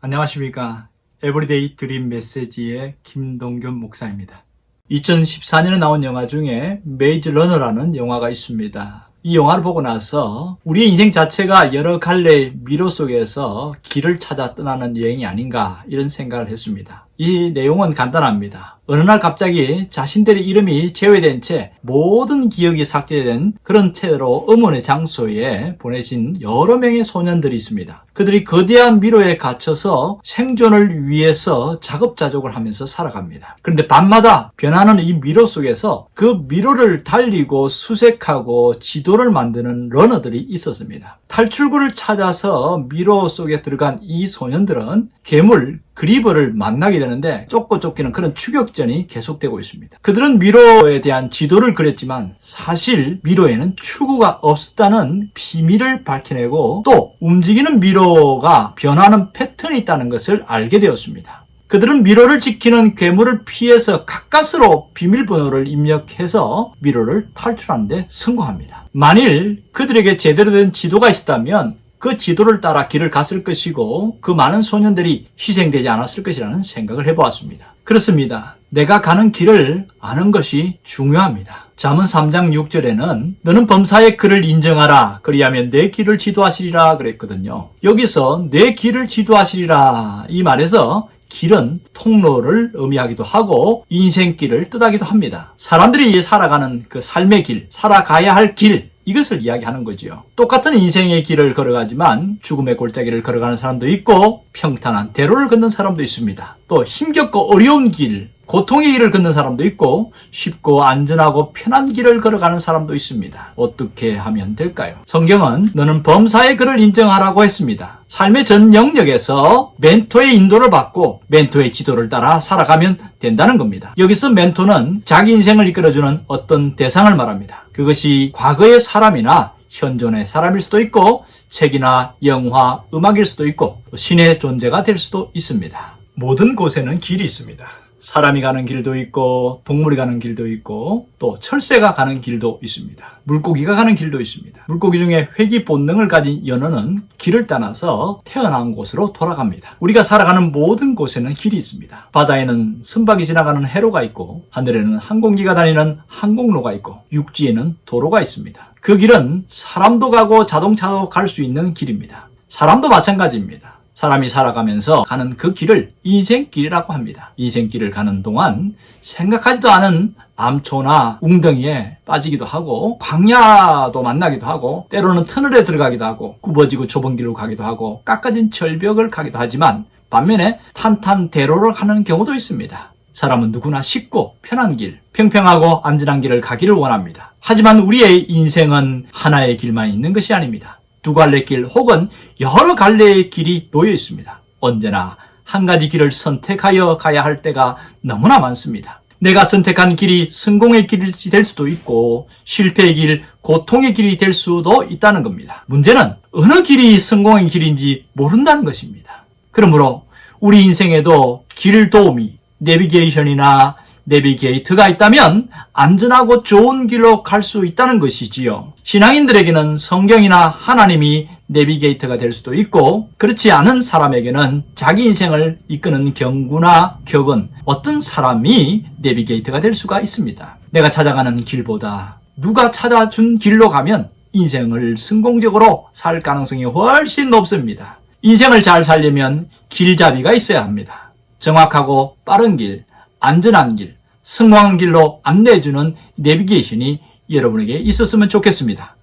안녕하십니까. 에브리데이 드림 메시지의 김동균 목사입니다. 2014년에 나온 영화 중에 메이즈 러너라는 영화가 있습니다. 이 영화를 보고 나서 우리의 인생 자체가 여러 갈래의 미로 속에서 길을 찾아 떠나는 여행이 아닌가 이런 생각을 했습니다. 이 내용은 간단합니다. 어느 날 갑자기 자신들의 이름이 제외된 채 모든 기억이 삭제된 그런 채로 음원의 장소에 보내진 여러 명의 소년들이 있습니다. 그들이 거대한 미로에 갇혀서 생존을 위해서 자급자족을 하면서 살아갑니다. 그런데 밤마다 변하는 이 미로 속에서 그 미로를 달리고 수색하고 지도를 만드는 러너들이 있었습니다. 탈출구를 찾아서 미로 속에 들어간 이 소년들은 괴물 그리버를 만나게 되는데 쫓고 쫓기는 그런 추격전이 계속되고 있습니다. 그들은 미로에 대한 지도를 그렸지만 사실 미로에는 출구가 없다는 비밀을 밝혀내고 또 움직이는 미로가 변하는 패턴이 있다는 것을 알게 되었습니다. 그들은 미로를 지키는 괴물을 피해서 가까스로 비밀번호를 입력해서 미로를 탈출하는 데 성공합니다. 만일 그들에게 제대로 된 지도가 있었다면 그 지도를 따라 길을 갔을 것이고 그 많은 소년들이 희생되지 않았을 것이라는 생각을 해보았습니다. 그렇습니다. 내가 가는 길을 아는 것이 중요합니다. 잠언 3장 6절에는 너는 범사의 그를 인정하라 그리하면 내 길을 지도하시리라 그랬거든요. 여기서 내 길을 지도하시리라 이 말에서 길은 통로를 의미하기도 하고 인생길을 뜻하기도 합니다. 사람들이 살아가는 그 삶의 길, 살아가야 할 길, 이것을 이야기하는 거죠. 똑같은 인생의 길을 걸어가지만 죽음의 골짜기를 걸어가는 사람도 있고 평탄한 대로를 걷는 사람도 있습니다. 또 힘겹고 어려운 길, 고통의 길을 걷는 사람도 있고 쉽고 안전하고 편한 길을 걸어가는 사람도 있습니다. 어떻게 하면 될까요? 성경은 너는 범사의 그를 인정하라고 했습니다. 삶의 전 영역에서 멘토의 인도를 받고 멘토의 지도를 따라 살아가면 된다는 겁니다. 여기서 멘토는 자기 인생을 이끌어주는 어떤 대상을 말합니다. 그것이 과거의 사람이나 현존의 사람일 수도 있고 책이나 영화, 음악일 수도 있고 또 신의 존재가 될 수도 있습니다. 모든 곳에는 길이 있습니다. 사람이 가는 길도 있고 동물이 가는 길도 있고 또 철새가 가는 길도 있습니다. 물고기가 가는 길도 있습니다. 물고기 중에 회귀 본능을 가진 연어는 길을 떠나서 태어난 곳으로 돌아갑니다. 우리가 살아가는 모든 곳에는 길이 있습니다. 바다에는 선박이 지나가는 해로가 있고 하늘에는 항공기가 다니는 항공로가 있고 육지에는 도로가 있습니다. 그 길은 사람도 가고 자동차도 갈 수 있는 길입니다. 사람도 마찬가지입니다. 사람이 살아가면서 가는 그 길을 인생길이라고 합니다. 인생길을 가는 동안 생각하지도 않은 암초나 웅덩이에 빠지기도 하고 광야도 만나기도 하고 때로는 터널에 들어가기도 하고 굽어지고 좁은 길로 가기도 하고 깎아진 절벽을 가기도 하지만 반면에 탄탄대로를 가는 경우도 있습니다. 사람은 누구나 쉽고 편한 길, 평평하고 안전한 길을 가기를 원합니다. 하지만 우리의 인생은 하나의 길만 있는 것이 아닙니다. 두 갈래 길 혹은 여러 갈래의 길이 놓여 있습니다. 언제나 한 가지 길을 선택하여 가야 할 때가 너무나 많습니다. 내가 선택한 길이 성공의 길이 될 수도 있고 실패의 길, 고통의 길이 될 수도 있다는 겁니다. 문제는 어느 길이 성공의 길인지 모른다는 것입니다. 그러므로 우리 인생에도 길 도우미, 내비게이션이나 내비게이터가 있다면 안전하고 좋은 길로 갈 수 있다는 것이지요. 신앙인들에게는 성경이나 하나님이 내비게이터가 될 수도 있고 그렇지 않은 사람에게는 자기 인생을 이끄는 경구나 격은 어떤 사람이 내비게이터가 될 수가 있습니다. 내가 찾아가는 길보다 누가 찾아준 길로 가면 인생을 성공적으로 살 가능성이 훨씬 높습니다. 인생을 잘 살려면 길잡이가 있어야 합니다. 정확하고 빠른 길, 안전한 길, 성공한 길로 안내해주는 내비게이션이 여러분에게 있었으면 좋겠습니다.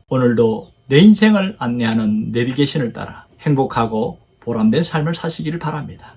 오늘도 내 인생을 안내하는 내비게이션을 따라 행복하고 보람된 삶을 사시기를 바랍니다.